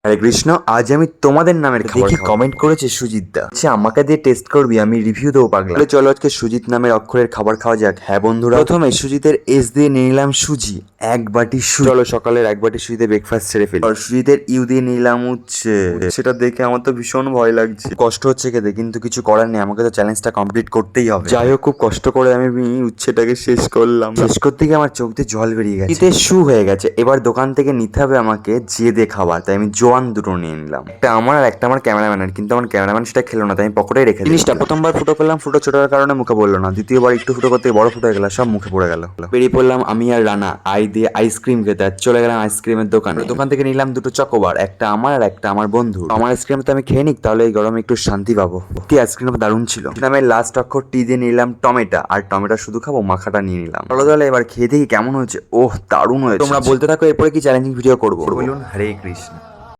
হরে কৃষ্ণ। আজ আমি তোমাদের নামের দেখি কমেন্ট করেছে সুজিত দা, আচ্ছা আমাকে দিয়ে টেস্ট করবি, আমি রিভিউ দেবো পাগলা। চলো আজকে সুজিত নামের অক্ষরের খাবার খাওয়া যাক। হ্যাঁ বন্ধুরা, প্রথমে সুজিতের এস দিয়ে নিয়ে নিলাম সুজি, এক বাটি সুজি। চলো সকালের এক বাটি সুজিতে ব্রেকফাস্ট সেরে ফেলি। আর সুজিতের ইউ দিয়ে নিলাম উচ্ছে। সেটা দেখে আমার তো ভীষণ ভয় লাগছে, কষ্ট হচ্ছে খেতে, কিন্তু কিছু করার নেই, আমাকে তো চ্যালেঞ্জটা কমপ্লিট করতেই হবে। যাই হোক, খুব কষ্ট করে আমি উচ্ছেটাকে শেষ করলাম। শেষ করতে গিয়ে আমার চোখ দিয়ে জল বেরিয়ে গেছে, শু হয়ে গেছে। এবার দোকান থেকে নিতে হবে আমাকে জেদে খাবার, তাই আমি জোয়ান দুটো নিয়ে নিলাম, একটা আমার আর একটা আমার ক্যামেরাম্যানের। কিন্তু আমার ক্যামেরাম্যান সেটা খেলো না, তাই আমি পকেটে রেখে জিনিসটা। প্রথমবার ফুটো করলাম, ফুটো ছোটার কারণে মুখে পড়লো না। দ্বিতীয়বার একটু ফুটো করতে বড় ফুটো হয়ে গেল, সব মুখে পড়ে গেল। বেরিয়ে পড়লাম আমি আর রানা আই দিয়ে আইসক্রিম খেতে। আর চলে গেলাম আইসক্রিমের দোকানে। দোকান থেকে নিলাম দুটো চকোবার, একটা আমার আর একটা আমার বন্ধু। আমার আইসক্রিম তো আমি খেয়ে নিক, তাহলে এই গরমে একটু শান্তি পাবো। কি আইসক্রিম দারুণ ছিল। আমি লাস্ট অক্ষর টি দিয়ে নিলাম টমেটো, আর টমেটো শুধু খাবো, মাখাটা নিয়ে নিলাম। চলো তাহলে এবার খেয়ে দেখি কেমন হয়েছে। ওহ দারুণ হয়েছে। তোমরা বলতে থাকো এরপরে কি চ্যালেঞ্জিং ভিডিও করবো। বলুন হরে কৃষ্ণ।